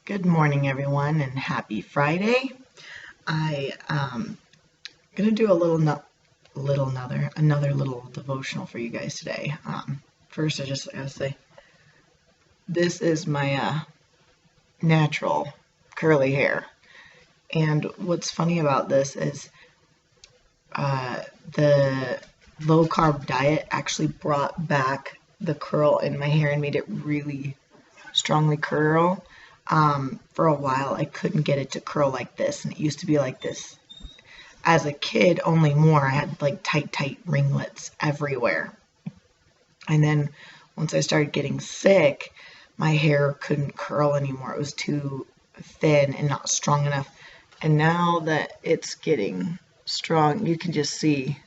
Good morning, everyone, and happy Friday. I gonna do another little devotional for you guys today. First, I just gotta say this is my natural curly hair, and what's funny about this is the low carb diet actually brought back the curl in my hair and made it really strongly curl. For a while, I couldn't get it to curl like this, and it used to be like this as a kid, only more. I had like tight ringlets everywhere. And then once I started getting sick, my hair couldn't curl anymore. It was too thin and not strong enough. And now that it's getting strong, you can just see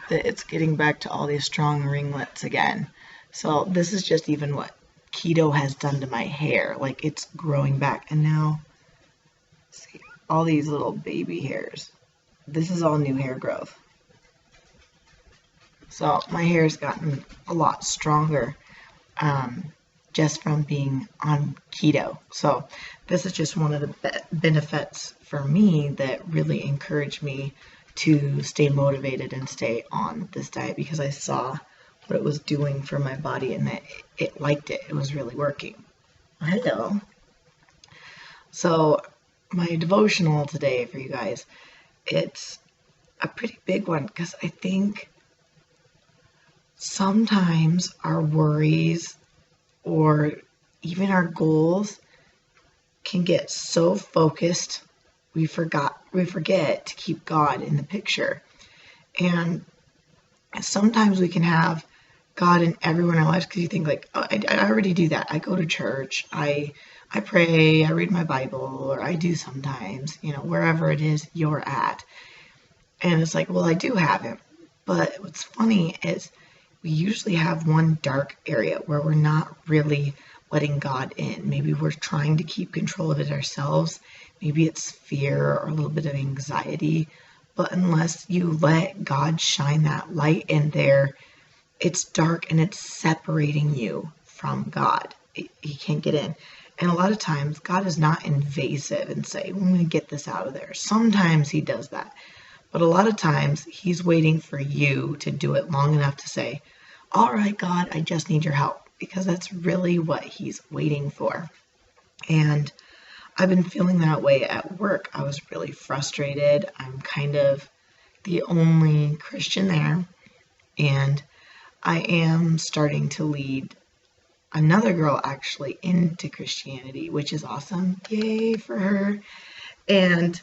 that it's getting back to all these strong ringlets again. So this is just even what keto has done to my hair. Like, it's growing back. And now, see, all these little baby hairs. This is all new hair growth. So my hair's gotten a lot stronger just from being on keto. So this is just one of the benefits for me that really encouraged me to stay motivated and stay on this diet, because I saw what it was doing for my body and that it liked it. It was really working. Hello. So my devotional today for you guys, it's a pretty big one, because I think sometimes our worries or even our goals can get so focused we forget to keep God in the picture. And sometimes we can have God in everyone in our lives because you think like, oh, I already do that. I go to church, I pray, I read my Bible, or I do sometimes, wherever it is you're at. And it's like, well, I do have him. But what's funny is we usually have one dark area where we're not really letting God in. Maybe we're trying to keep control of it ourselves. Maybe it's fear or a little bit of anxiety. But unless you let God shine that light in there, it's dark and it's separating you from God. He can't get in. And a lot of times, God is not invasive and say, I'm going to get this out of there. Sometimes he does that. But a lot of times, he's waiting for you to do it long enough to say, all right, God, I just need your help. Because that's really what he's waiting for. And I've been feeling that way at work. I was really frustrated. I'm kind of the only Christian there. And I am starting to lead another girl actually into Christianity, which is awesome. Yay for her. And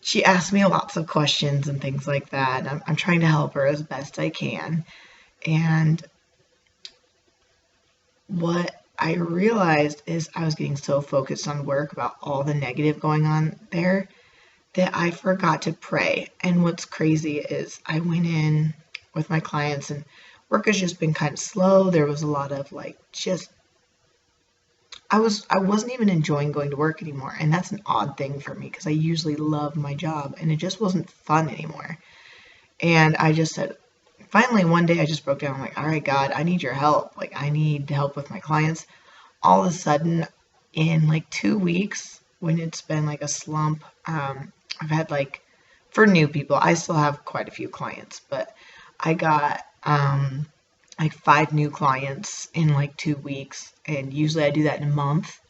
she asked me lots of questions and things like that. I'm trying to help her as best I can. And what I realized is I was getting so focused on work about all the negative going on there that I forgot to pray. And what's crazy is I went in with my clients and work has just been kind of slow. There was a lot of I wasn't even enjoying going to work anymore. And that's an odd thing for me because I usually love my job and it just wasn't fun anymore. And I just said, finally one day I just broke down. I'm like, all right, God, I need your help. Like, I need help with my clients. All of a sudden in like 2 weeks, when it's been like a slump, I've had for new people, I still have quite a few clients, but I got like 5 new clients in like 2 weeks, and usually I do that in a month.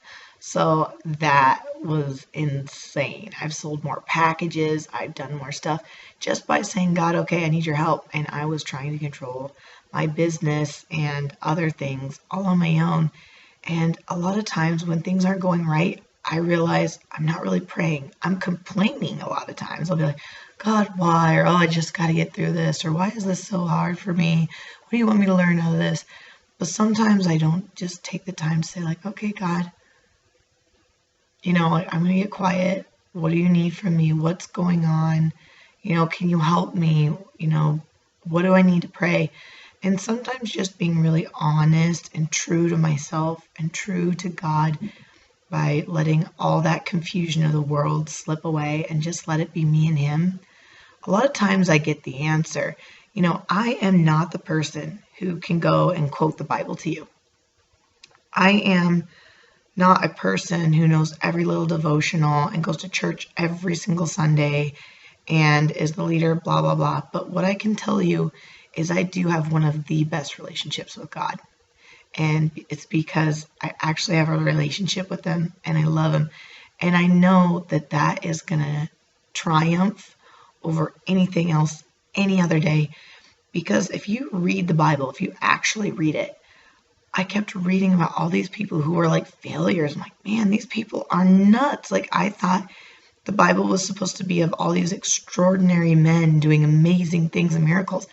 So that was insane. I've sold more packages, I've done more stuff just by saying, God, okay, I need your help. And I was trying to control my business and other things all on my own. And a lot of times when things aren't going right, I realize I'm not really praying. I'm complaining a lot of times. I'll be like, God, why? Or, oh, I just got to get through this. Or, why is this so hard for me? What do you want me to learn out of this? But sometimes I don't just take the time to say, like, okay, God, I'm going to get quiet. What do you need from me? What's going on? Can you help me? What do I need to pray? And sometimes just being really honest and true to myself and true to God by letting all that confusion of the world slip away and just let it be me and him. A lot of times I get the answer. I am not the person who can go and quote the Bible to you. I am not a person who knows every little devotional and goes to church every single Sunday and is the leader, blah, blah, blah. But what I can tell you is I do have one of the best relationships with God. And it's because I actually have a relationship with him and I love him. And I know that that is going to triumph over anything else any other day. Because if you read the Bible, if you actually read it, I kept reading about all these people who were like failures. I'm like, man, these people are nuts. Like, I thought the Bible was supposed to be of all these extraordinary men doing amazing things and miracles.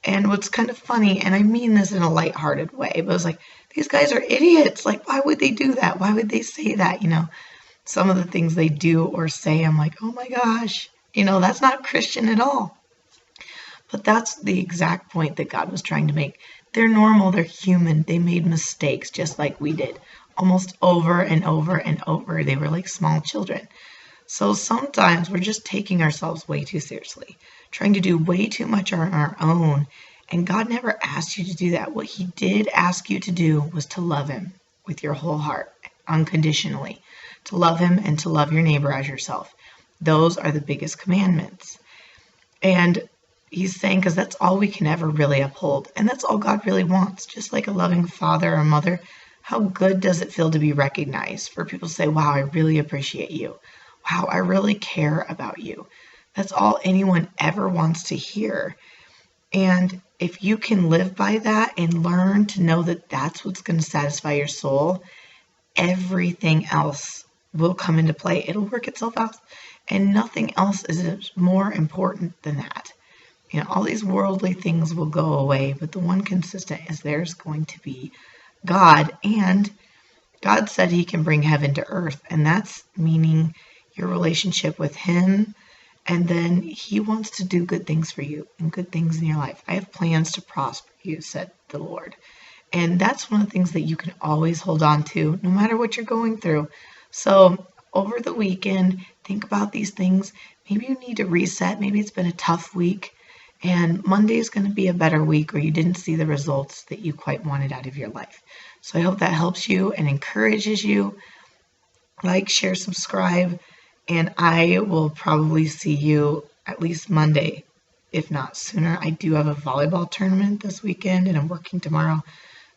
And what's kind of funny, and I mean this in a lighthearted way, but it was like, these guys are idiots. Like, why would they do that? Why would they say that? Some of the things they do or say, I'm like, oh my gosh, that's not Christian at all. But that's the exact point that God was trying to make. They're normal, they're human, they made mistakes just like we did, almost over and over and over. They were like small children. So sometimes we're just taking ourselves way too seriously, trying to do way too much on our own. And God never asked you to do that. What he did ask you to do was to love him with your whole heart, unconditionally, to love him and to love your neighbor as yourself. Those are the biggest commandments. And he's saying, because that's all we can ever really uphold. And that's all God really wants. Just like a loving father or mother, how good does it feel to be recognized? For people to say, wow, I really appreciate you. Wow, I really care about you. That's all anyone ever wants to hear. And if you can live by that and learn to know that that's what's going to satisfy your soul, everything else will come into play. It'll work itself out. And nothing else is more important than that. All these worldly things will go away, but the one consistent is there's going to be God. And God said he can bring heaven to earth, and that's meaning your relationship with him. And then he wants to do good things for you and good things in your life. I have plans to prosper you, said the Lord. And that's one of the things that you can always hold on to, no matter what you're going through. So over the weekend, think about these things. Maybe you need to reset. Maybe it's been a tough week. And Monday is going to be a better week, or you didn't see the results that you quite wanted out of your life. So I hope that helps you and encourages you. Like, share, subscribe, and I will probably see you at least Monday, if not sooner. I do have a volleyball tournament this weekend, and I'm working tomorrow.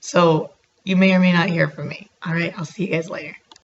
So you may or may not hear from me. All right, I'll see you guys later.